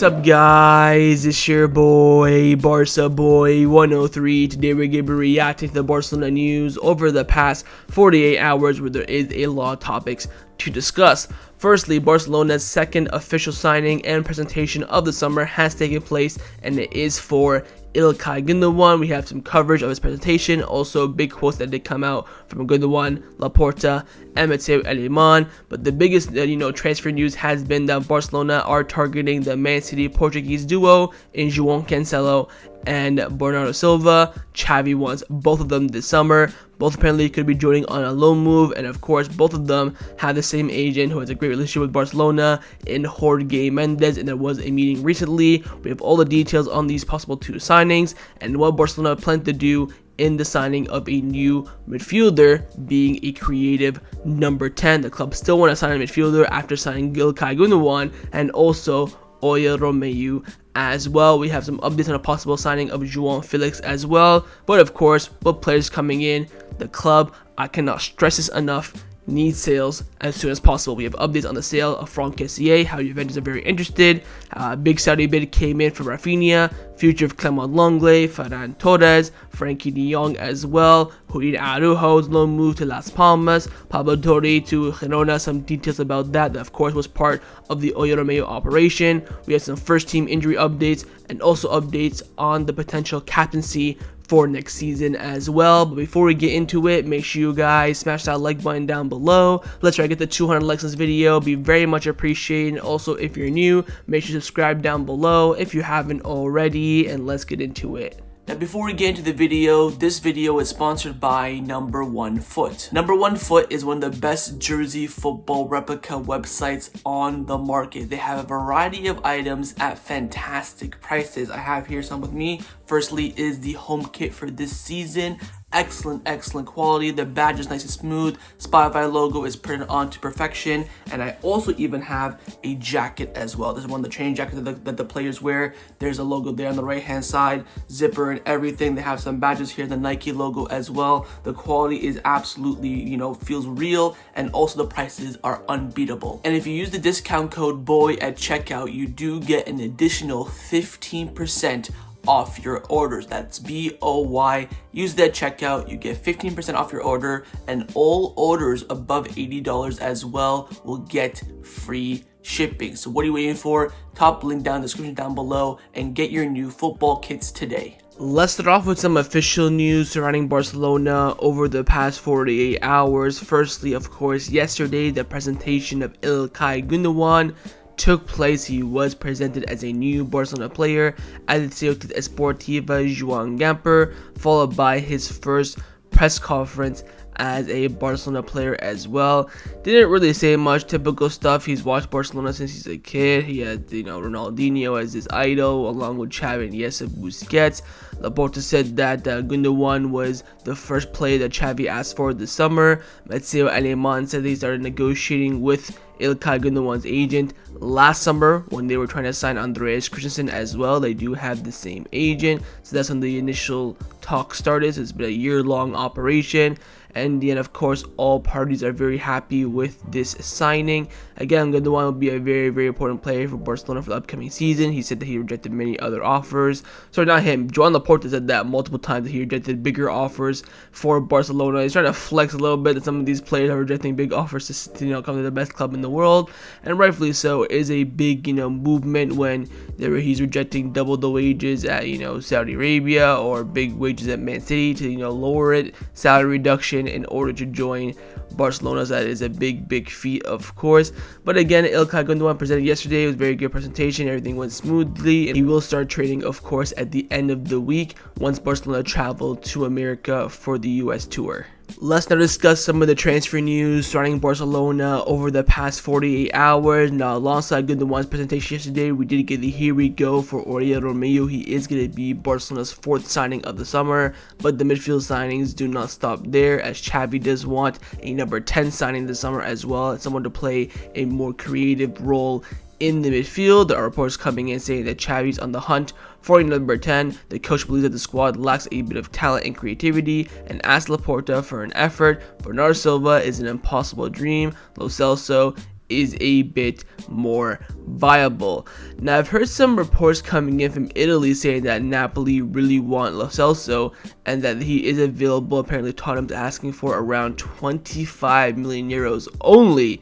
What's up, guys? It's your boy Barca Boy 103. Today we're going to be reacting to the Barcelona news over the past 48 hours, where there is a lot of topics to discuss. Firstly, Barcelona's second official signing and presentation of the summer has taken place, and it is for Ilkay Gundogan. We have some coverage of his presentation, also big quotes that did come out from Gundogan, Laporta, and Mateo Alemán. But the biggest transfer news has been that Barcelona are targeting the Man City Portuguese duo in Joao Cancelo and Bernardo Silva. Xavi wants both of them this summer. Both apparently could be joining on a loan move, and of course both of them have the same agent who has a great relationship with Barcelona in Jorge Mendes, and there was a meeting recently. We have all the details on these possible two signings and what Barcelona plan to do in the signing of a new midfielder, being a creative number 10. The club still want to sign a midfielder after signing Ilkay Gundogan and also Oriol Romeu as well. We have some updates on a possible signing of Joao Felix as well. But of course, with players coming in, the club, I cannot stress this enough, needs sales as soon as possible. We have updates on the sale of Franck Kessie, how Juventus are very interested. Big Saudi bid came in for Raphinha, future of Clement Lenglet, Ferran Torres, Frenkie de Jong as well. Julian Araujo's loan move to Las Palmas, Pablo Torre to Girona. Some details about that of course was part of the Oriol Romeu operation. We have some first team injury updates and also updates on the potential captaincy for next season as well. But before we get into it, make sure you guys smash that like button down below. Let's try to get the 200 likes on this video. Be very much appreciated. Also, if you're new, make sure to subscribe down below if you haven't already, and let's get into it. Now, before we get into the video, this video is sponsored by Number One Foot. Number One Foot is one of the best jersey football replica websites on the market. They have a variety of items at fantastic prices. I have here some with me. Firstly is the home kit for this season. Excellent quality. The badge is nice and smooth. Spotify logo is printed on to perfection, and I also even have a jacket as well. This is one of the training jackets that the players wear. There's a logo there on the right hand side, zipper and everything. They have some badges here, the Nike logo as well. The quality is absolutely, feels real, and also the prices are unbeatable. And if you use the discount code BOY at checkout, you do get an additional 15% off your orders. That's BOY. Use that checkout, you get 15% off your order, and all orders above $80 as well will get free shipping. So what are you waiting for? Top link down in the description down below and get your new football kits today. Let's start off with some official news surrounding Barcelona over the past 48 hours. Firstly, of course, yesterday the presentation of Ilkay Gundogan took place. He was presented as a new Barcelona player at the Ciutat Esportiva Joan Gamper, followed by his first press conference as a Barcelona player as well. Didn't really say much, typical stuff. He's watched Barcelona since he's a kid. He had Ronaldinho as his idol, along with Xavi and Busquets. Laporta said that Gundogan was the first player that Xavi asked for this summer. Mateo Alemán said they started negotiating with Ilkay Gundogan's agent last summer when they were trying to sign Andreas Christensen as well. They do have the same agent, so that's when the initial talk started. So it's been a year-long operation, and then of course all parties are very happy with this signing. Again, Gundogan will be a very important player for Barcelona for the upcoming season. He said that he rejected many other offers. Sorry, not him. Joan Laporta said that multiple times, that he rejected bigger offers for Barcelona. He's trying to flex a little bit that some of these players are rejecting big offers to come to the best club in the world, and rightfully so. It is a big movement when he's rejecting double the wages at Saudi Arabia, or big wages at Man City to lower it, salary reduction in order to join Barcelona. So that is a big feat, of course. But again, Ilkay Gundogan presented yesterday. It was a very good presentation. Everything went smoothly, and he will start training, of course, at the end of the week once Barcelona travel to America for the US tour. Let's now discuss some of the transfer news surrounding Barcelona over the past 48 hours. Now, alongside Gundogan's presentation yesterday, we did get the here we go for Oriol Romeu. He is going to be Barcelona's fourth signing of the summer, but the midfield signings do not stop there, as Xavi does want a number 10 signing this summer as well, someone to play a more creative role in the midfield. There are reports coming in saying that Xavi's on the hunt for number 10. The coach believes that the squad lacks a bit of talent and creativity and asked Laporta for an effort. Bernardo Silva is an impossible dream. Celso is a bit more viable. Now, I've heard some reports coming in from Italy saying that Napoli really want Celso and that he is available. Apparently, Tottenham's asking for around 25 million euros only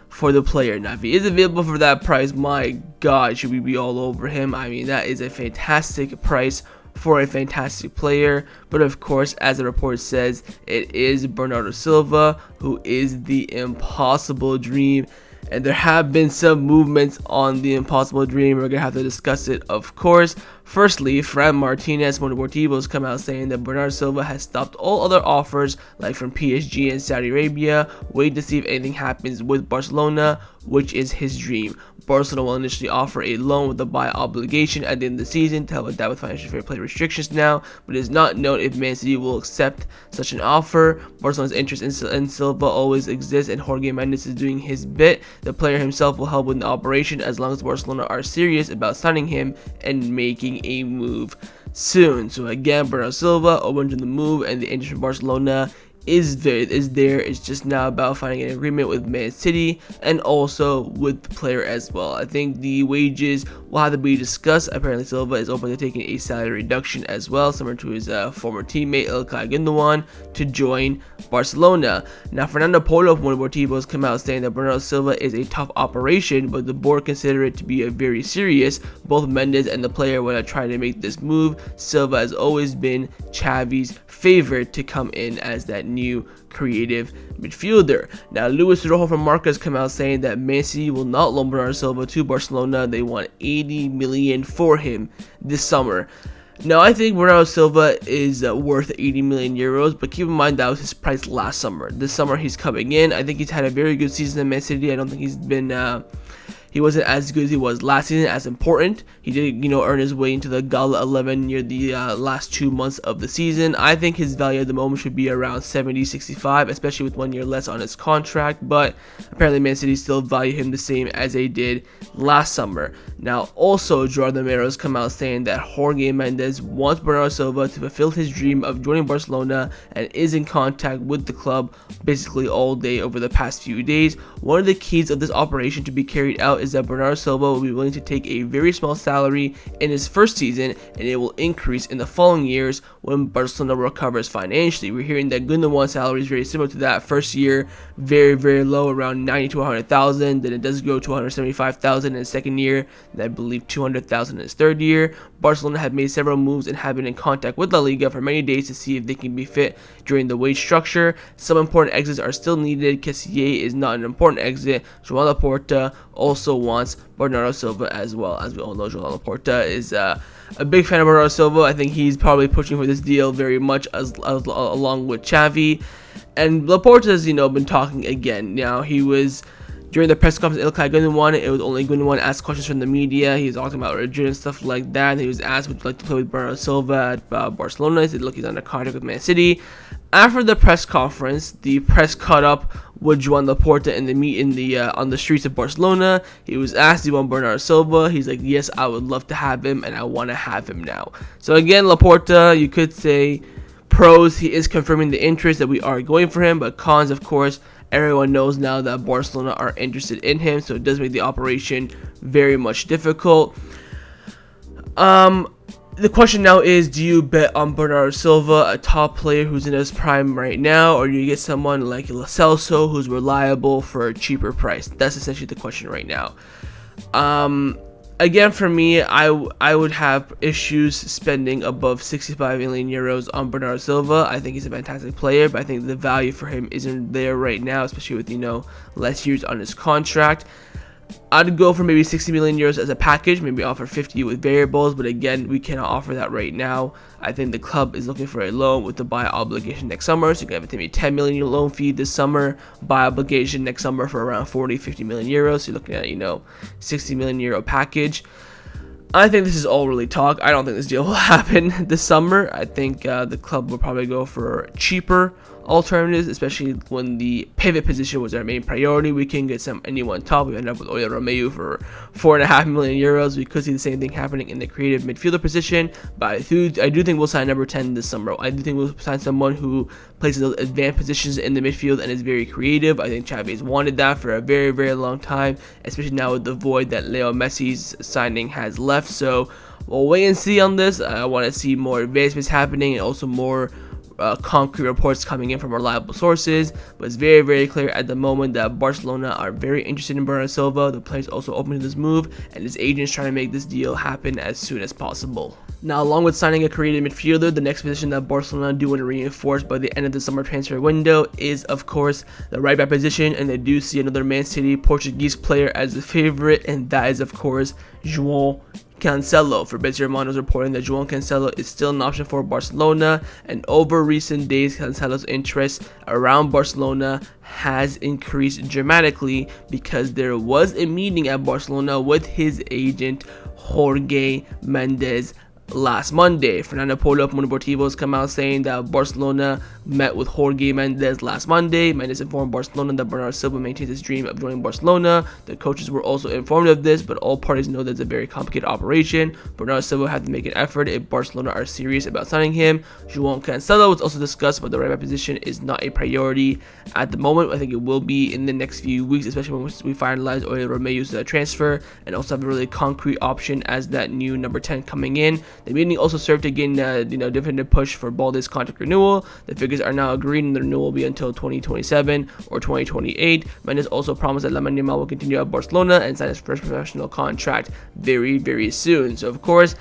for the player. Now, if he is available for that price, my God, should we be all over him? I mean, that is a fantastic price for a fantastic player. But of course, as the report says, it is Bernardo Silva who is the impossible dream. And there have been some movements on the impossible dream. We're going to have to discuss it, of course. Firstly, Fran Martinez from Deportivo has come out saying that Bernardo Silva has stopped all other offers, like from PSG and Saudi Arabia, waiting to see if anything happens with Barcelona, which is his dream. Barcelona will initially offer a loan with a buy obligation at the end of the season to help adapt with financial fair play restrictions now, but it is not known if Man City will accept such an offer. Barcelona's interest in Silva always exists, and Jorge Mendes is doing his bit. The player himself will help with the operation as long as Barcelona are serious about signing him and making a move soon. So again, Bernardo Silva open to the move, and the interest from Barcelona is there. It's just now about finding an agreement with Man City and also with the player as well. I think the wages will have to be discussed. Apparently, Silva is open to taking a salary reduction as well, similar to his former teammate Ilkay Gundogan, to join Barcelona. Now, Fernando Polo from Deportivo has come out saying that Bernardo Silva is a tough operation, but the board consider it to be a very serious. Both Mendes and the player want to try to make this move. Silva has always been Xavi's favorite to come in as that new creative midfielder. Now, Luis Rojo from Marca has come out saying that Man City will not loan Bernardo Silva to Barcelona. They want 80 million for him this summer. Now, I think Bernardo Silva is worth 80 million euros, but keep in mind that was his price last summer. This summer he's coming in. I think he's had a very good season in Man City. I don't think he's been he wasn't as good as he was last season, as important. He did, earn his way into the Gala 11 near the last 2 months of the season. I think his value at the moment should be around 70, 65, especially with 1 year less on his contract. But apparently Man City still value him the same as they did last summer. Now, also, Joao Romeu has come out saying that Jorge Mendes wants Bernardo Silva to fulfill his dream of joining Barcelona and is in contact with the club basically all day over the past few days. One of the keys of this operation to be carried out is that Bernardo Silva will be willing to take a very small salary in his first season, and it will increase in the following years when Barcelona recovers financially. We're hearing that Gundogan's salary is very similar to that. First year, very, very low, around 90 to 100,000. Then it does go to 175,000 in the second year, and I believe 200,000 in his third year. Barcelona have made several moves and have been in contact with La Liga for many days to see if they can be fit during the wage structure. Some important exits are still needed. Kessie is not an important exit. Joao Laporta also wants Bernardo Silva as well. As we all know, Joao Laporta is a big fan of Bernardo Silva. I think he's probably pushing for this deal very much along with Xavi. And Laporta has, been talking again. Now, he was during the press conference, Ilkay Gundogan, it was only Gundogan asked questions from the media. He was talking about Madrid and stuff like that. He was asked, would you like to play with Bernardo Silva at Barcelona? He said, look, he's under contract with Man City. After the press conference, the press caught up with Joao Laporta on the streets of Barcelona. He was asked, do you want Bernardo Silva? He's like, yes, I would love to have him, and I want to have him now. So again, Laporta, you could say pros, he is confirming the interest that we are going for him, but cons, of course, everyone knows now that Barcelona are interested in him, so it does make the operation very much difficult. The question now is, do you bet on Bernardo Silva, a top player who's in his prime right now, or do you get someone like Celso who's reliable for a cheaper price? That's essentially the question right now. Again, for me, I would have issues spending above 65 million euros on Bernardo Silva. I think he's a fantastic player, but I think the value for him isn't there right now, especially with, less years on his contract. I'd go for maybe 60 million euros as a package, maybe offer 50 with variables, but again, we cannot offer that right now. I think the club is looking for a loan with the buy obligation next summer, so you can have maybe 10 million loan fee this summer, buy obligation next summer for around 40-50 million euros, so you're looking at, 60 million euro package. I think this is all really talk. I don't think this deal will happen this summer. I think the club will probably go for cheaper alternatives, especially when the pivot position was our main priority. We can get anyone top. We ended up with Oriol Romeu for €4.5 million. We could see the same thing happening in the creative midfielder position, but I do think we'll sign number 10 this summer. I do think we'll sign someone who plays those advanced positions in the midfield and is very creative. I think Xavi has wanted that for a very, very long time, especially now with the void that Leo Messi's signing has left. So we'll wait and see on this. I want to see more advancements happening and also more concrete reports coming in from reliable sources, but it's very, very clear at the moment that Barcelona are very interested in Bernardo Silva. The player's also open to this move, and his agent's trying to make this deal happen as soon as possible. Now, along with signing a creative midfielder, the next position that Barcelona do want to reinforce by the end of the summer transfer window is, of course, the right back position, and they do see another Man City Portuguese player as the favorite, and that is, of course, Joao Cancelo. Fabrizio Romano is reporting that Joao Cancelo is still an option for Barcelona, and over recent days, Cancelo's interest around Barcelona has increased dramatically because there was a meeting at Barcelona with his agent Jorge Mendes last Monday. Fernando Polo from Deportivo has come out saying that Barcelona met with Jorge Mendes last Monday. Mendes informed Barcelona that Bernardo Silva maintains his dream of joining Barcelona. The coaches were also informed of this, but all parties know that it's a very complicated operation. Bernardo Silva had to make an effort if Barcelona are serious about signing him. Joao Cancelo was also discussed, but the right back position is not a priority at the moment. I think it will be in the next few weeks, especially when we finalize Oriol Romeu's transfer and also have a really concrete option as that new number 10 coming in. The meeting also served to gain definitive push for Balde's contract renewal. The figures are now agreed, and the renewal will be until 2027 or 2028. Mendes also promised that Lamine Yamal will continue at Barcelona and sign his first professional contract very, very soon. So, of course,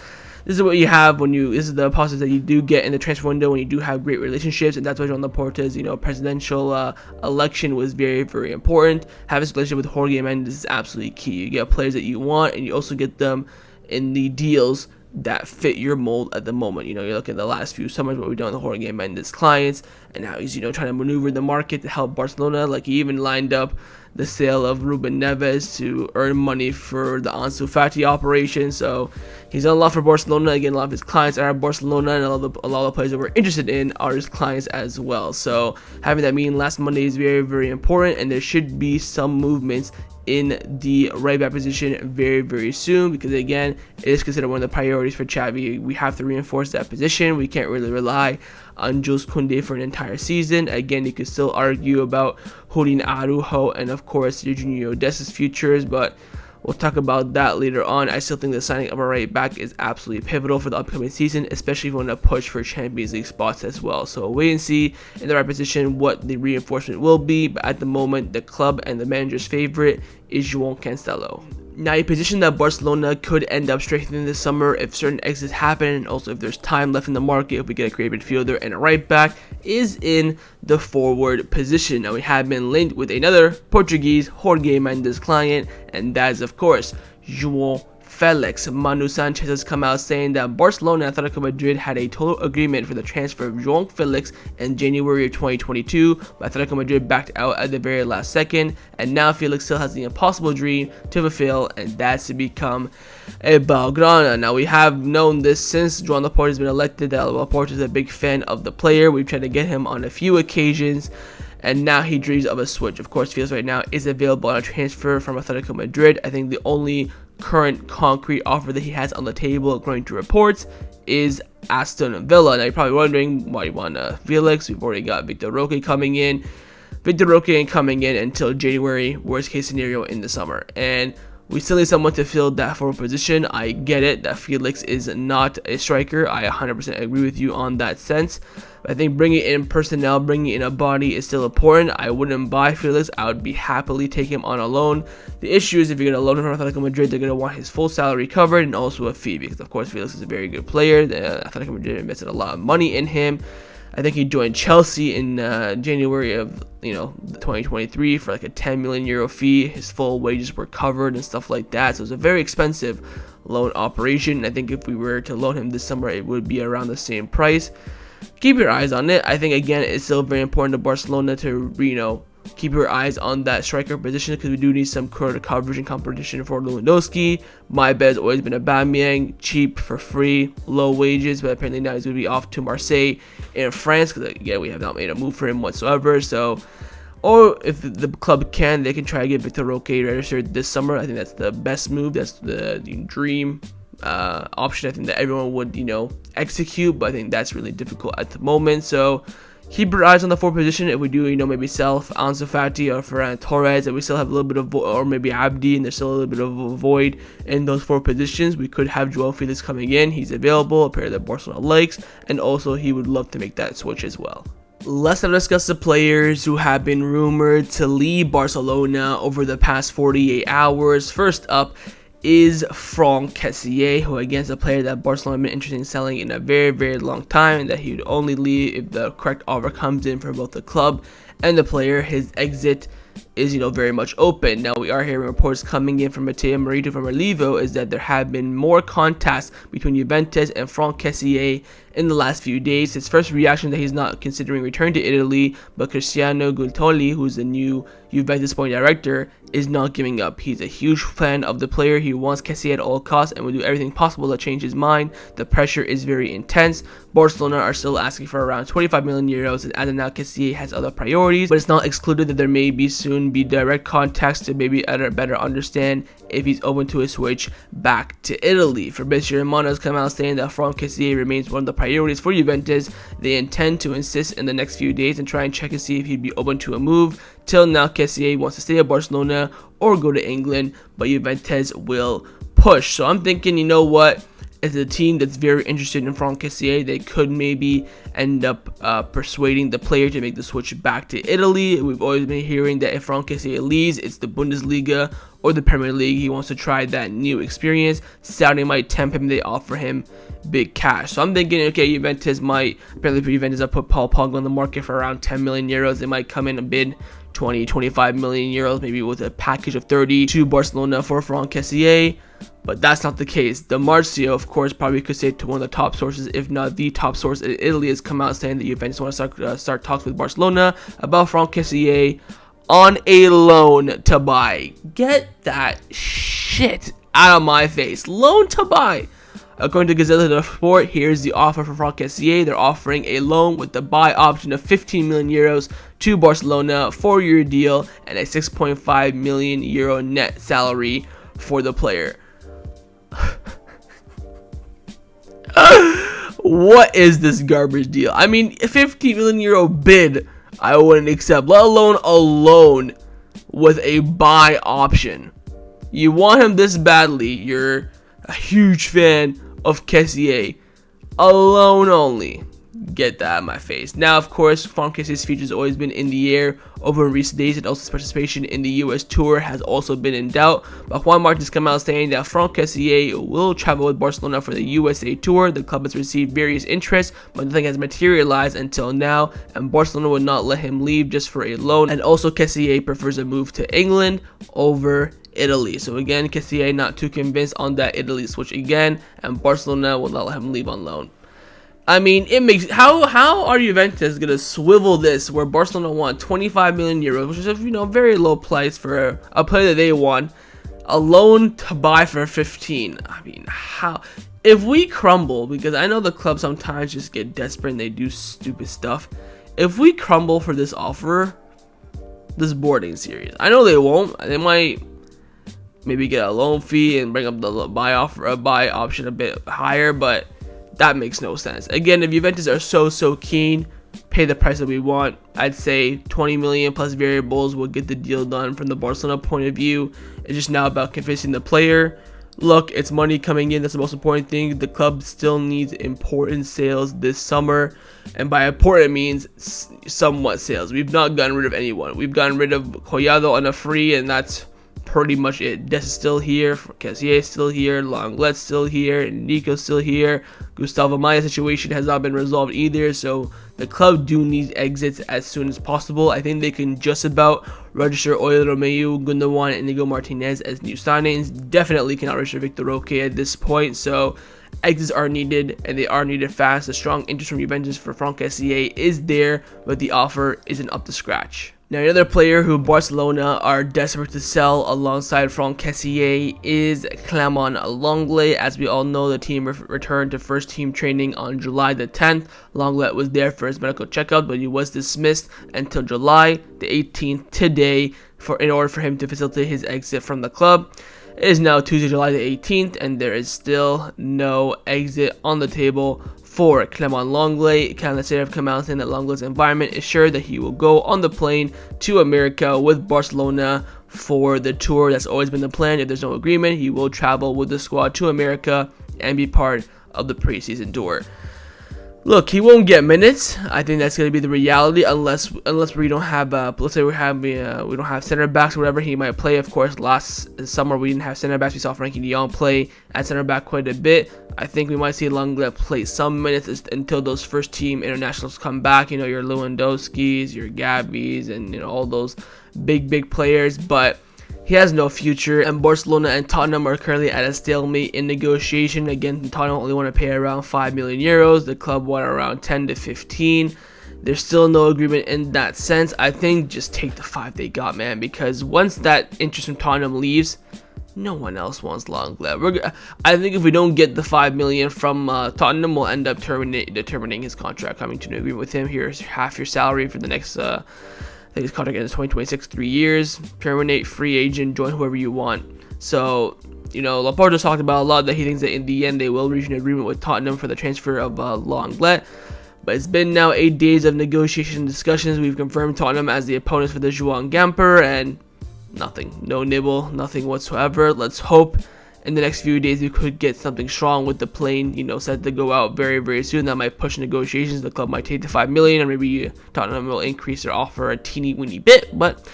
this is what you have this is the process that you do get in the transfer window when you do have great relationships, and that's why Joan Laporta's, presidential election was very, very important. Having this relationship with Jorge Mendes is absolutely key. You get players that you want, and you also get them in the deals that fit your mold at the moment. You look at the last few summers what we've done with Jorge Mendes clients, and now he's trying to maneuver the market to help Barcelona. Like, he even lined up the sale of Ruben Neves to earn money for the Ansu Fati operation. So he's done a lot for Barcelona. Again, a lot of his clients are at Barcelona, and a lot of the players that we're interested in are his clients as well. So having that meeting last Monday is very, very important, and there should be some movements in the right back position very, very soon, because again, it is considered one of the priorities for Xavi. We have to reinforce that position. We can't really rely on Jules Koundé for an entire season. Again, you could still argue about Julian Araujo and of course Eugenio Desta's futures, but we'll talk about that later on. I still think the signing of a right back is absolutely pivotal for the upcoming season, especially if we want to push for Champions League spots as well. So wait and see in the right position what the reinforcement will be, but at the moment, the club and the manager's favorite is Joao Cancelo. Now, a position that Barcelona could end up strengthening this summer if certain exits happen, and also if there's time left in the market, if we get a creative midfielder and a right back, is in the forward position. Now, we have been linked with another Portuguese Jorge Mendes client, and that is, of course, Joao Felix. Manu Sanchez has come out saying that Barcelona and Atletico Madrid had a total agreement for the transfer of Joao Felix in January of 2022, but Atletico Madrid backed out at the very last second, and now Felix still has the impossible dream to fulfill, and that's to become a Blaugrana. Now, we have known this since Joan Laporta has been elected, that Laporta is a big fan of the player. We've tried to get him on a few occasions, and now he dreams of a switch. Of course, Felix right now is available on a transfer from Atletico Madrid. I think the only current concrete offer that he has on the table, according to reports, is Aston Villa. Now, you're probably wondering why you want Felix. We've already got Victor Roque coming in. Victor Roque ain't coming in until January, worst case scenario in the summer. And we still need someone to fill that forward position. I get it that Felix is not a striker. I 100% agree with you on that sense. But I think bringing in personnel, bringing in a body is still important. I wouldn't buy Felix. I would be happily take him on a loan. The issue is if you're going to loan him from Atletico Madrid, they're going to want his full salary covered and also a fee, because of course Felix is a very good player. The Atletico Madrid invested a lot of money in him. I think he joined Chelsea in January of 2023 for like a €10 million fee. His full wages were covered and stuff like that. So it's a very expensive loan operation. I think if we were to loan him this summer, it would be around the same price. Keep your eyes on it. I think again it's still very important to Barcelona to keep your eyes on that striker position, because we do need some coverage and competition for Lewandowski. My bet has always been Aubameyang, cheap for free, low wages, but apparently now he's going to be off to Marseille in France, because again, we have not made a move for him whatsoever. So, or if the club can, they can try to get Victor Roque registered this summer. I think that's the best move. That's the dream option. I think that everyone would, execute, but I think that's really difficult at the moment. So keep your eyes on the forward position. If we do, maybe sell Ansu Fati or Ferran Torres, and we still have a little bit of or maybe Abdi, and there's still a little bit of a void in those forward positions, we could have Joao Felix coming in. He's available, a player that Barcelona likes, and also he would love to make that switch as well. Let's now discuss the players who have been rumored to leave Barcelona over the past 48 hours. First up is Franck Kessie, who again is a player that Barcelona have been interested in selling in a very, very long time, and that he would only leave if the correct offer comes in for both the club and the player. His exit is very much open. Now we are hearing reports coming in from Mateo Merito from Relevo is that there have been more contacts between Juventus and Franck Kessie in the last few days. His first reaction that he's not considering return to Italy, but Cristiano Guntoli, who's the new Juventus sporting director, is not giving up. He's a huge fan of the player. He wants Kessie at all costs and will do everything possible to change his mind. The pressure is very intense. Barcelona are still asking for around 25 million euros, and as of now, Kessie has other priorities, but it's not excluded that there may be soon be direct contacts to maybe better understand if he's open to a switch back to Italy. Fabrizio Romano has come out saying that Franck Kessie remains one of the priorities for Juventus. They intend to insist in the next few days and try and check and see if he'd be open to a move. Till now, Kessie wants to stay at Barcelona or go to England, but Juventus will push. So I'm thinking, what? As a team that's very interested in Franck Kessie, they could maybe end up persuading the player to make the switch back to Italy. We've always been hearing that if Franck Kessie leaves, it's the Bundesliga or the Premier League. He wants to try that new experience. Saudi might tempt him. They offer him big cash. So I'm thinking, okay, Juventus might, apparently Juventus have put Paul Pogba on the market for around 10 million euros. They might come in and bid 20-25 million euros, maybe with a package of 30 to Barcelona for Franck Kessie. But that's not the case. The Marcio, of course, probably could say to one of the top sources, if not the top source in Italy, has come out saying that Juventus want to start talks with Barcelona about Franck Kessie on a loan to buy. Get that shit out of my face. Loan to buy. According to Gazeta dello Sport, here's the offer for Franck Kessie. They're offering a loan with the buy option of 15 million euros to Barcelona, 4-year deal, and a 6.5 million euro net salary for the player. What is this garbage deal? I mean, a 15 million euro bid I wouldn't accept, let alone a loan with a buy option. You want him this badly, you're a huge fan of Kessie. A loan only. Get that out of my face. Now, of course, Franck Kessie's future has always been in the air over recent days, and also his participation in the US tour has also been in doubt. But Juan Martin's come out saying that Franck Kessie will travel with Barcelona for the USA tour. The club has received various interests, but nothing has materialized until now, and Barcelona would not let him leave just for a loan. And also, Kessie prefers a move to England over Italy. So again, Kessie not too convinced on that Italy switch again, and Barcelona will not let him leave on loan. I mean, it makes how are Juventus gonna swivel this where Barcelona want 25 million euros, which is a very low price for a player that they want, a loan to buy for 15. I mean, how? If we crumble, because I know the club sometimes just get desperate and they do stupid stuff. If we crumble for this offer, this boarding series, I know they won't. They might maybe get a loan fee and bring up the buy option a bit higher, but that makes no sense. Again, if Juventus are so keen, pay the price that we want. I'd say 20 million plus variables will get the deal done from the Barcelona point of view. It's just now about convincing the player. Look, it's money coming in. That's the most important thing. The club still needs important sales this summer. And by important means somewhat sales. We've not gotten rid of anyone. We've gotten rid of Collado on a free, and that's pretty much it. Des is still here, Kessie is still here, Lenglet's still here, Nico's still here. Gustavo Maya's situation has not been resolved either, so the club do need exits as soon as possible. I think they can just about register Oriol Romeu, Gundogan, and Inigo Martinez as new signings. Definitely cannot register Victor Roque at this point, so exits are needed, and they are needed fast. The strong interest from Juventus for Franck Kessie is there, but the offer isn't up to scratch. Now, another player who Barcelona are desperate to sell alongside Franck Kessie is Clement Lenglet. As we all know, the team returned to first team training on July the 10th. Lenglet was there for his medical checkup, but he was dismissed until July the 18th today in order for him to facilitate his exit from the club. It is now Tuesday, July the 18th, and there is still no exit on the table for Clement Lenglet. Captaincy have come out saying that Lenglet's environment is sure that he will go on the plane to America with Barcelona for the tour. That's always been the plan. If there's no agreement, he will travel with the squad to America and be part of the preseason tour. Look, he won't get minutes. I think that's going to be the reality unless we don't have let's say we don't have center backs or whatever. He might play. Of course, last summer we didn't have center backs. We saw Frenkie de Jong play at center back quite a bit. I think we might see Lenglet play some minutes until those first team internationals come back. You know, your Lewandowskis, your Gabis, and all those big players, but he has no future, and Barcelona and Tottenham are currently at a stalemate in negotiation. Again, Tottenham only want to pay around 5 million euros. The club want around 10 to 15. There's still no agreement in that sense. I think just take the 5 they got, man, because once that interest from Tottenham leaves, no one else wants Lenglet. I think if we don't get the 5 million from Tottenham, we'll end up terminating his contract, coming to an agreement with him. Here's half your salary for the next I think his contract ends 2026, 3 years. Terminate, free agent, join whoever you want. So, Laporta's talked about a lot that he thinks that in the end they will reach an agreement with Tottenham for the transfer of Lenglet. But it's been now 8 days of negotiation discussions. We've confirmed Tottenham as the opponents for the Joan Gamper, and nothing. No nibble, nothing whatsoever. Let's hope in the next few days we could get something strong with the plane, set to go out very soon. That might push negotiations. The club might take the 5 million, or maybe Tottenham will increase their offer a teeny weeny bit, but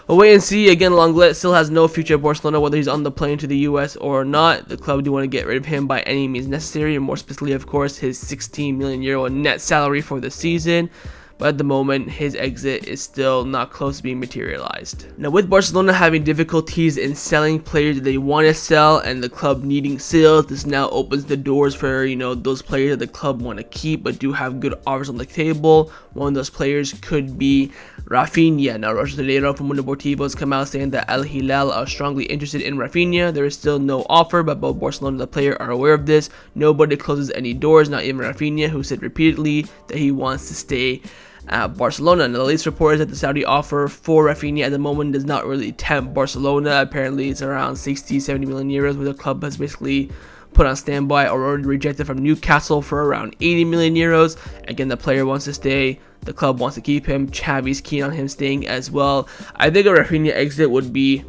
we'll wait and see. Again, Lenglet still has no future at Barcelona, whether he's on the plane to the US or not. The club do want to get rid of him by any means necessary, and more specifically, of course, his 16 million euro net salary for the season. But at the moment, his exit is still not close to being materialized. Now, with Barcelona having difficulties in selling players that they want to sell and the club needing sales, this now opens the doors for, those players that the club want to keep but do have good offers on the table. One of those players could be Raphinha. Now, Roger from Mundo Deportivo has come out saying that Hilal are strongly interested in Raphinha. There is still no offer, but both Barcelona and the player are aware of this. Nobody closes any doors, not even Raphinha, who said repeatedly that he wants to stay at Barcelona. Now, the latest report is that the Saudi offer for Raphinha at the moment does not really tempt Barcelona. Apparently, it's around 60-70 million euros, where the club has basically put on standby or already rejected from Newcastle for around 80 million euros. Again, the player wants to stay. The club wants to keep him. Xavi's keen on him staying as well. I think a Raphinha exit would be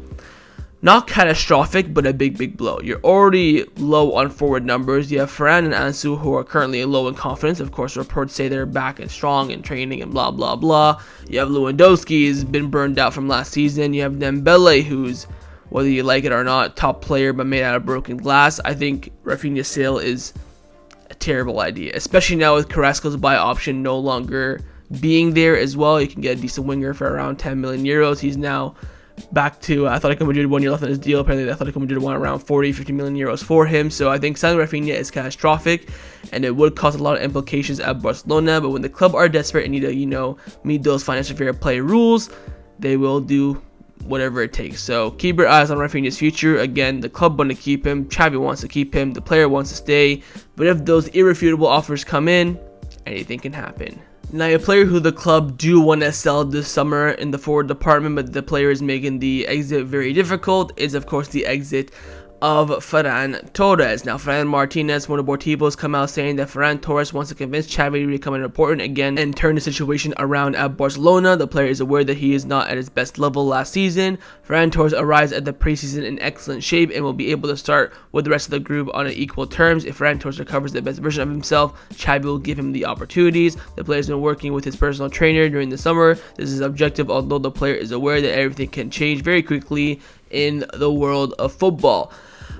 not catastrophic, but a big blow. You're already low on forward numbers. You have Ferran and Ansu, who are currently low in confidence. Of course, reports say they're back and strong and training and blah blah. You have Lewandowski, who's been burned out from last season. You have Dembele, who's, whether you like it or not, top player but made out of broken glass. I think Raphinha's sale is a terrible idea, especially now with Carrasco's buy option no longer being there as well. You can get a decent winger for around 10 million euros. He's now back to Atletico Madrid, 1 year left on his deal. Apparently, the Atletico Madrid want around 40-50 million euros for him. So I think selling Raphinha is catastrophic, and it would cause a lot of implications at Barcelona. But when the club are desperate and need to, meet those financial fair play rules, they will do whatever it takes. So keep your eyes on Raphinha's future. Again, the club want to keep him. Xavi wants to keep him. The player wants to stay. But if those irrefutable offers come in, anything can happen. Now, a player who the club do want to sell this summer in the forward department, but the player is making the exit very difficult, is of course the exit of Ferran Torres. Now, Ferran Martinez, Mundo Deportivo, has come out saying that Ferran Torres wants to convince Xavi to become an important again and turn the situation around at Barcelona. The player is aware that he is not at his best level last season. Ferran Torres arrives at the preseason in excellent shape and will be able to start with the rest of the group on equal terms. If Ferran Torres recovers the best version of himself, Xavi will give him the opportunities. The player has been working with his personal trainer during the summer. This is objective, although the player is aware that everything can change very quickly in the world of football.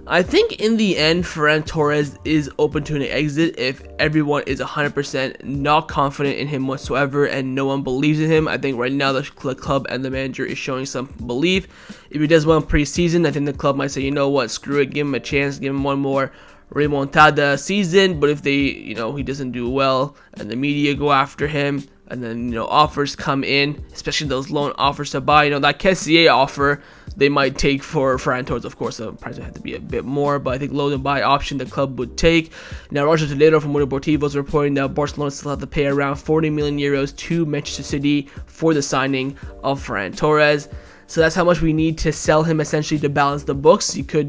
I think in the end, Ferran Torres is open to an exit if everyone is 100% not confident in him whatsoever and no one believes in him. I think right now the club and the manager is showing some belief. If he does well in preseason, I think the club might say, you know what, screw it, give him a chance, give him one more remontada season. But if they, he doesn't do well and the media go after him, and then offers come in, especially those loan offers to buy. That Kessie offer they might take for Ferran Torres. Of course, the price would have to be a bit more, but I think loan and buy option the club would take. Now, Roger Toledo from Mundo Deportivo is reporting that Barcelona still have to pay around 40 million euros to Manchester City for the signing of Ferran Torres. So that's how much we need to sell him essentially to balance the books. You could,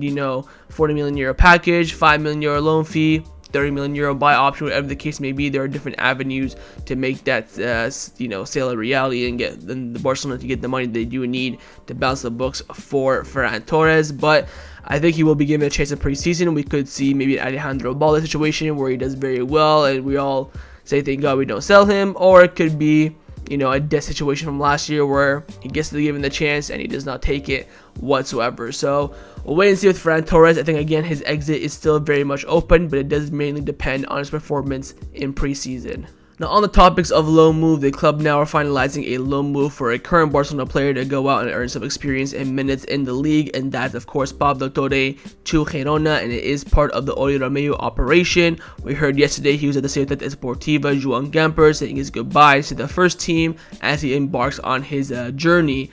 40 million euro package, 5 million euro loan fee, 30 million euro buy option, whatever the case may be. There are different avenues to make that, sale a reality and get the Barcelona to get the money they do need to balance the books for Ferran Torres. But I think he will be given a chance in preseason. We could see maybe an Alejandro Balde situation where he does very well and we all say thank God we don't sell him, or it could be a death situation from last year where he gets to be given the chance and he does not take it whatsoever. So we'll wait and see with Ferran Torres. I think again his exit is still very much open, but it does mainly depend on his performance in preseason. Now, on the topics of loan move, the club now are finalizing a loan move for a current Barcelona player to go out and earn some experience and minutes in the league, and that's of course Pablo Torre to Girona, and it is part of the Oriol Romeu operation. We heard yesterday he was at the Ciutat Esportiva Joan Gamper saying his goodbyes to the first team as he embarks on his journey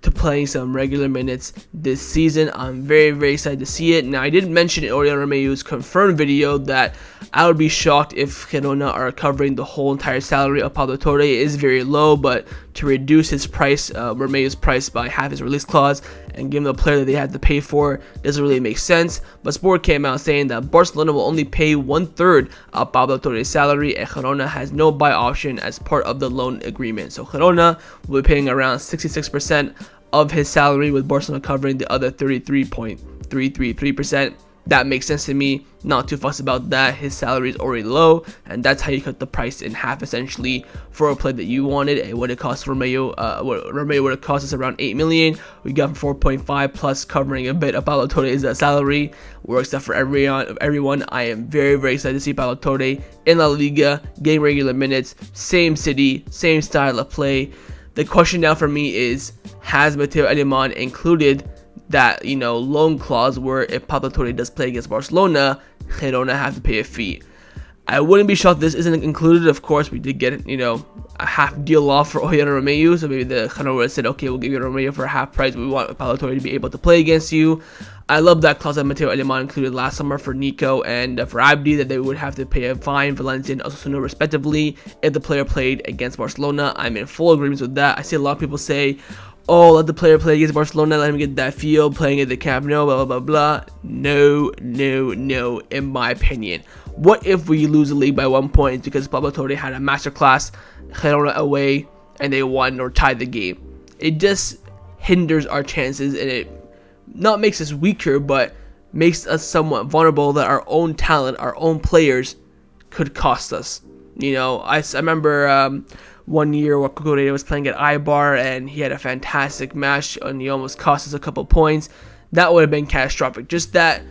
to playing some regular minutes this season. I'm very, very excited to see it. Now, I did mention in Oriol Romeu's confirmed video that I would be shocked if Girona are covering the whole entire salary of Pablo Torre. It is very low, but to reduce his price, Romeu's price by half his release clause and give him the player that they had to pay for doesn't really make sense. But Sport came out saying that Barcelona will only pay 1/3 of Pablo Torre's salary and Girona has no buy option as part of the loan agreement. So Girona will be paying around 66% of his salary, with Barcelona covering the other 33.333%. That makes sense to me. Not too fussed about that. His salary is already low, and that's how you cut the price in half essentially for a player that you wanted. And what it cost Romeu, Romeu would have cost us around 8 million. We got 4.5 plus covering a bit of Pablo Torre's salary. Works out for everyone. I am very, very excited to see Pablo Torre in La Liga, getting regular minutes, same city, same style of play. The question now for me is, has Mateo Alemán included that loan clause where if Pablo Torre does play against Barcelona, Girona have to pay a fee? I wouldn't be shocked if this isn't included. Of course, we did get a half deal off for Oriol Romeu, so maybe the Girona would have said, okay, we'll give you Romeu for a half price. We want Pablo Torre to be able to play against you. I love that clause that Mateo Alemán included last summer for Nico and for Abdi, that they would have to pay a fine, Valencia and Osasuna respectively, if the player played against Barcelona. I'm in full agreement with that. I see a lot of people say, oh, let the player play against Barcelona, let him get that feel playing at the Camp Nou, blah, blah, blah, blah. No, in my opinion. What if we lose the league by 1 point because Pablo Torre had a masterclass, Girona away, and they won or tied the game? It just hinders our chances, and it not makes us weaker, but makes us somewhat vulnerable that our own talent, our own players could cost us. I remember 1 year where Cucurella was playing at Eibar and he had a fantastic match and he almost cost us a couple points. That would have been catastrophic. Just that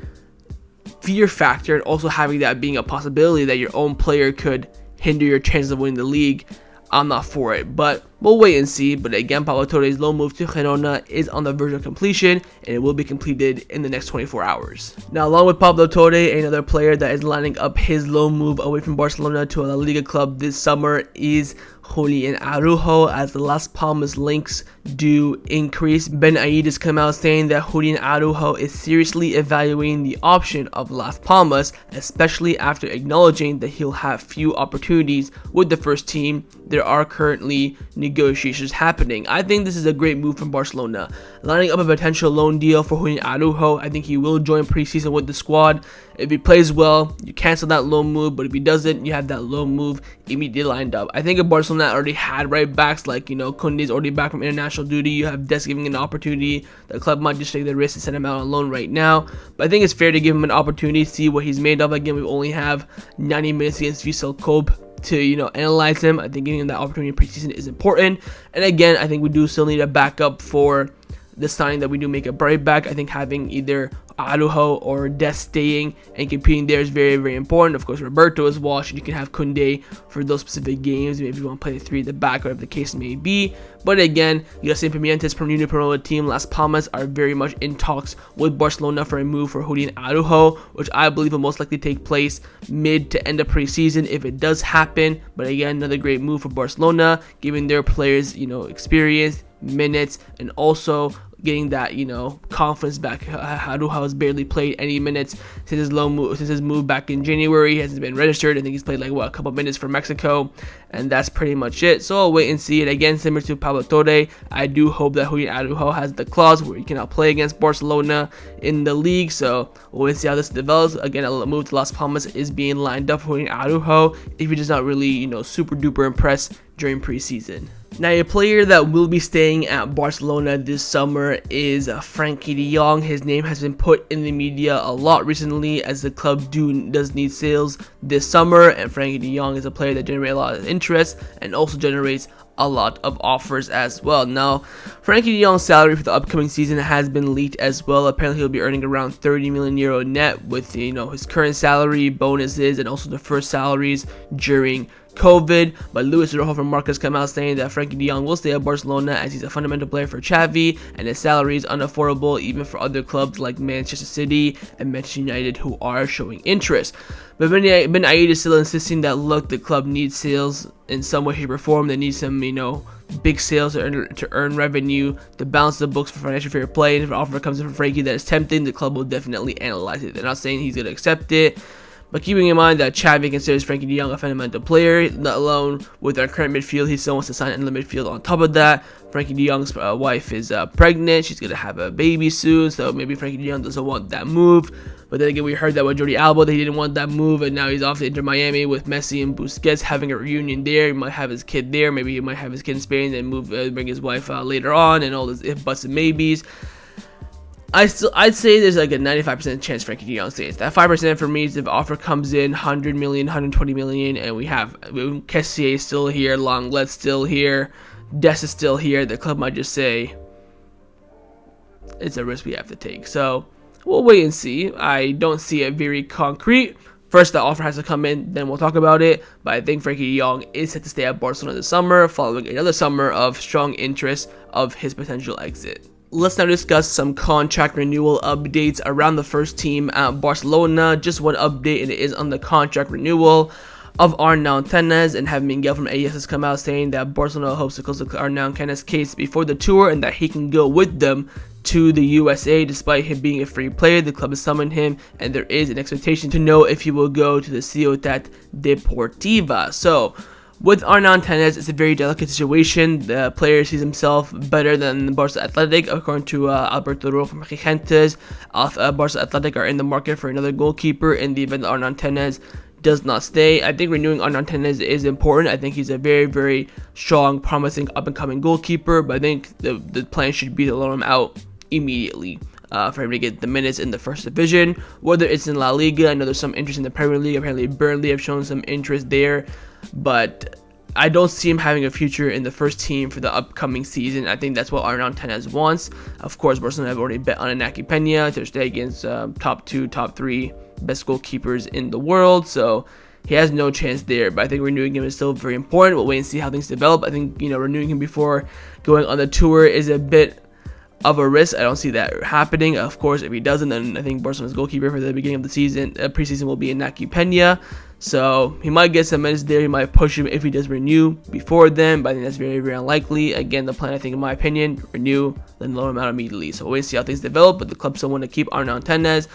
fear factor, and also having that being a possibility that your own player could hinder your chances of winning the league, I'm not for it, but we'll wait and see. But again, Pablo Torre's loan move to Girona is on the verge of completion, and it will be completed in the next 24 hours. Now, along with Pablo Torre, another player that is lining up his loan move away from Barcelona to a La Liga club this summer is Julian Araujo, as the Las Palmas links do increase. Ben Aid has come out saying that Julian Araujo is seriously evaluating the option of Las Palmas, especially after acknowledging that he'll have few opportunities with the first team. There are currently negotiations happening. I think this is a great move from Barcelona, lining up a potential loan deal for Julian Araujo. I think he will join preseason with the squad. If he plays well, you cancel that loan move, but if he doesn't, you have that loan move immediately lined up. I think if Barcelona already had right backs, like Koundé's already back from international duty, you have Des giving an opportunity, the club might just take the risk and send him out on loan right now. But I think it's fair to give him an opportunity, see what he's made of. Again, we only have 90 minutes against Vissel Kobe to analyze him. I think giving him that opportunity in preseason is important. And again, I think we do still need a backup for the signing that we do make a right back. I think having either Araujo or Des staying and competing there is very, very important. Of course, Roberto as well. You can have Koundé for those specific games. Maybe you want to play the 3 at the back, or whatever the case may be. But again, Yacine Pimientos from newly promoted team Las Palmas are very much in talks with Barcelona for a move for Julian Araujo, which I believe will most likely take place mid to end of preseason if it does happen. But again, another great move for Barcelona, giving their players, experience, minutes, and also getting that confidence back. Araujo has barely played any minutes since his move back in January. He hasn't been registered. I think he's played a couple minutes for Mexico, and that's pretty much it. So I'll wait and see it. Again, similar to Pablo Torre, I do hope that Julian Araujo has the clause where he cannot play against Barcelona in the league. So we'll wait and see how this develops. Again, a move to Las Palmas is being lined up for Julian Araujo if he does not really super duper impress during preseason. Now, a player that will be staying at Barcelona this summer is Frenkie de Jong. His name has been put in the media a lot recently, as the club does need sales this summer, and Frenkie de Jong is a player that generates a lot of interest and also generates a lot of offers as well. Now, Frenkie de Jong's salary for the upcoming season has been leaked as well. Apparently, he'll be earning around 30 million euro net with his current salary, bonuses, and also the first salaries during COVID. But Luis Rojo from Marcus come out saying that Frenkie de Jong will stay at Barcelona as he's a fundamental player for Xavi, and his salary is unaffordable even for other clubs like Manchester City and Manchester United, who are showing interest. But Ben Aid is still insisting that, look, the club needs sales in some way, shape, or form. They need some, big sales to earn revenue, to balance the books for financial fair play. And if an offer comes in from Frenkie that is tempting, the club will definitely analyze it. They're not saying he's going to accept it, but keeping in mind that Xavi considers Frenkie de Jong a fundamental player, let alone with our current midfield, he still wants to sign in the midfield. On top of that, Frenkie de Jong's wife is pregnant. She's going to have a baby soon, so maybe Frenkie de Jong doesn't want that move. But then again, we heard that with Jordi Alba, they didn't want that move, and now he's off to Inter Miami with Messi and Busquets having a reunion there. He might have his kid there. Maybe he might have his kid in Spain and bring his wife later on, and all this if, buts, and maybes. I'd say there's like a 95% chance Frenkie de Jong stays. That 5% for me is if offer comes in 100 million, 120 million, and we have Kessie still here, Lenglet still here, Des is still here. The club might just say it's a risk we have to take. So we'll wait and see. I don't see it very concrete. First, the offer has to come in, then we'll talk about it. But I think Frenkie de Jong is set to stay at Barcelona this summer, following another summer of strong interest of his potential exit. Let's now discuss some contract renewal updates around the first team at Barcelona. Just one update, and it is on the contract renewal of Arnau and Tenas, and Miguel from AS has come out saying that Barcelona hopes to close the Arnau and Tenas case before the tour, and that he can go with them to the USA. Despite him being a free player, the club has summoned him, and there is an expectation to know if he will go to the Ciutat Esportiva. So with Arnau and Tenas, it's a very delicate situation. The player sees himself better than Barca Athletic, according to Alberto Rojo from Gigantes. Barca Athletic are in the market for another goalkeeper in the event that Arnau and Tenas does not stay. I think renewing Arnau and Tenas is important. I think he's a very, very strong, promising, up-and-coming goalkeeper, but I think the plan should be to loan him out immediately for him to get the minutes in the first division, whether it's in La Liga. I know there's some interest in the Premier League. Apparently Burnley have shown some interest there, but I don't see him having a future in the first team for the upcoming season. I think that's what Arnau and Tenas wants. Of course, Barcelona have already bet on Iñaki Peña to stay against top 2, top 3 best goalkeepers in the world, so he has no chance there. But I think renewing him is still very important. We'll wait and see how things develop. I think renewing him before going on the tour is a bit of a risk. I don't see that happening. Of course, if he doesn't, then I think Barcelona's goalkeeper for the beginning of the season, preseason, will be Iñaki Peña. So he might get some minutes there. He might push him if he does renew before then, but I think that's very, very unlikely. Again, the plan, I think, in my opinion, renew, then loan him out immediately. So we'll wait and see how things develop, but the club still want to keep Arnau and Tenas,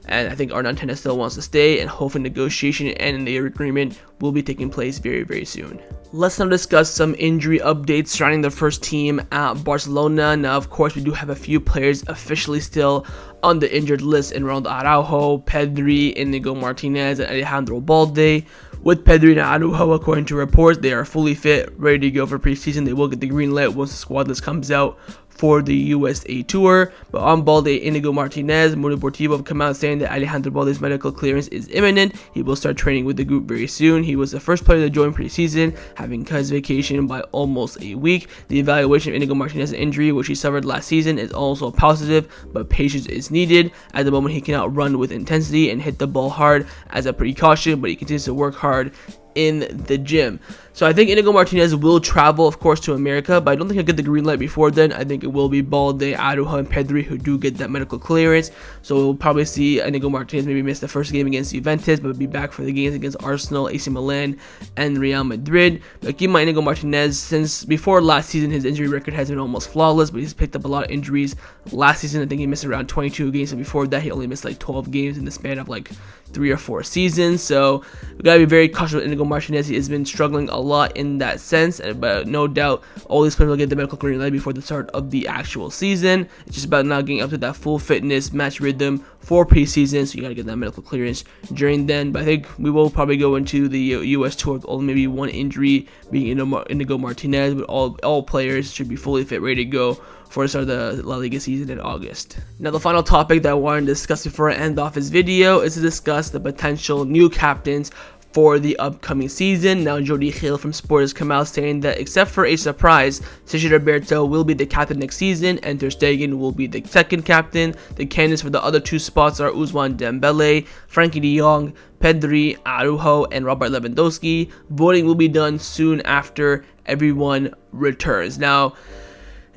and I think Arnau and Tenas still wants to stay, and hopefully negotiation and the agreement will be taking place very, very soon. Let's now discuss some injury updates surrounding the first team at Barcelona. Now, of course, we do have a few players officially still on the injured list in Ronald Araujo, Pedri, Inigo Martinez, and Alejandro Balde. With Pedri and Araujo, according to reports, they are fully fit, ready to go for preseason. They will get the green light once the squad list comes out for the USA Tour. But on Balde, Inigo Martinez, Mundo Deportivo have come out saying that Alejandro Balde's medical clearance is imminent. He will start training with the group very soon. He was the first player to join preseason, having cut his vacation by almost a week. The evaluation of Inigo Martinez's injury, which he suffered last season, is also positive, but patience is needed. At the moment, he cannot run with intensity and hit the ball hard as a precaution, but he continues to work hard in the gym. So I think Inigo Martinez will travel, of course, to America, but I don't think he'll get the green light before then. I think it will be Balde, Araujo, and Pedri who do get that medical clearance. So we'll probably see Inigo Martinez maybe miss the first game against Juventus, but be back for the games against Arsenal, AC Milan, and Real Madrid. But keep in mind, Inigo Martinez, since before last season, his injury record has been almost flawless, but he's picked up a lot of injuries. Last season, I think he missed around 22 games, and before that, he only missed like 12 games in the span of like 3 or 4 seasons. So we gotta be very cautious with Inigo Martinez. He has been struggling a lot in that sense, but no doubt all these players will get the medical green light before the start of the actual season. It's just about now getting up to that full fitness match rhythm for preseason, so you gotta get that medical clearance during then. But I think we will probably go into the US Tour with only maybe one injury, being Inigo Martinez, but all players should be fully fit, ready to go for the start of the La Liga season in August. Now, the final topic that I wanted to discuss before I end off this video is to discuss the potential new captains for the upcoming season. Now, Jorge from Sport has come out saying that except for a surprise, Sergio Roberto will be the captain next season, and Ter Stegen will be the second captain. The candidates for the other 2 spots are Ousmane Dembele, Frenkie de Jong, Pedri, Araujo, and Robert Lewandowski. Voting will be done soon after everyone returns. Now,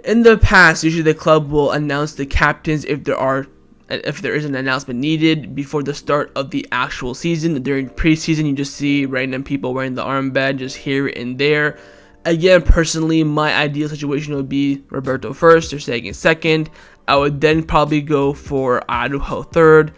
in the past, usually the club will announce the captains if there is an announcement needed before the start of the actual season. During preseason, you just see random people wearing the armband just here and there. Again, personally, my ideal situation would be Roberto first, Ter Stegen second. I would then probably go for Araujo third.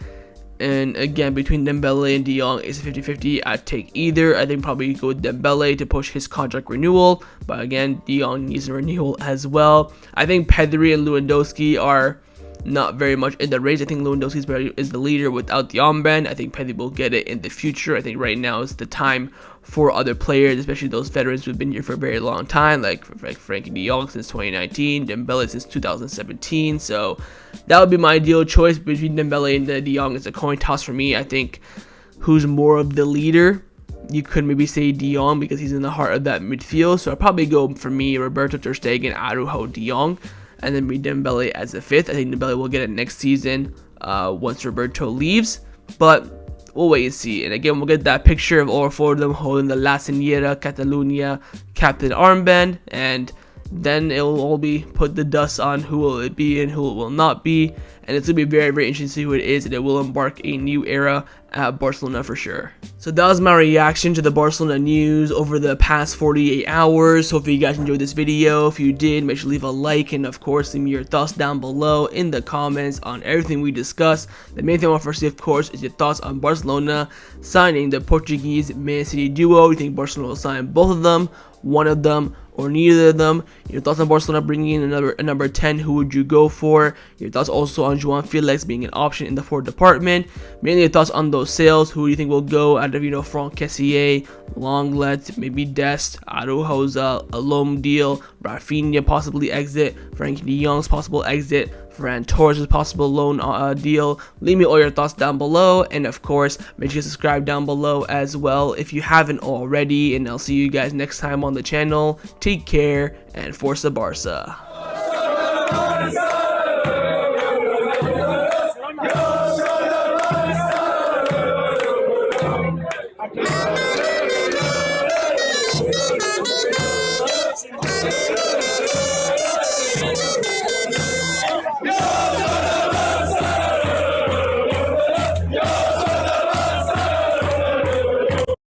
And again, between Dembele and De Jong, it's 50-50. I'd take either. I think probably go with Dembele to push his contract renewal. But again, De Jong needs a renewal as well. I think Pedri and Lewandowski are not very much in the race. I think Lewandowski is the leader without the armband. I think Pedri will get it in the future. I think right now is the time for other players, especially those veterans who've been here for a very long time, like Frenkie de Jong since 2019, Dembele since 2017. So that would be my ideal choice between Dembele and de Jong. It's a coin toss for me. I think who's more of the leader? You could maybe say De Jong because he's in the heart of that midfield. So I'd probably go, for me, Roberto, Ter Stegen, Araujo, De Jong, and then be Dembele as the 5th. I think Dembele will get it next season once Roberto leaves, but we'll wait and see. And again, we'll get that picture of all 4 of them holding the La Señera Catalunya captain armband, and then it will all be put the dust on who will it be and who it will not be. And it's going to be very, very interesting to see who it is, and it will embark a new era at Barcelona for sure. So that was my reaction to the Barcelona news over the past 48 hours. Hopefully you guys enjoyed this video. If you did, make sure to leave a like, and of course leave me your thoughts down below in the comments on everything we discussed. The main thing I want to see, of course, is your thoughts on Barcelona signing the Portuguese Man City duo. You think Barcelona will sign both of them, one of them, or neither of them? Your thoughts on Barcelona bringing in a number 10, who would you go for? Your thoughts also on Joao Felix being an option in the forward department. Mainly your thoughts on those sales. Who do you think will go out of, Franck Kessie, Lenglet, maybe Dest, Araujo's a loan deal, Raphinha possibly exit, Frenkie de Jong's possible exit, Ferran Torres' possible loan deal. Leave me all your thoughts down below, and of course, make sure to subscribe down below as well if you haven't already, and I'll see you guys next time on the channel. Take care, and Forza Barca.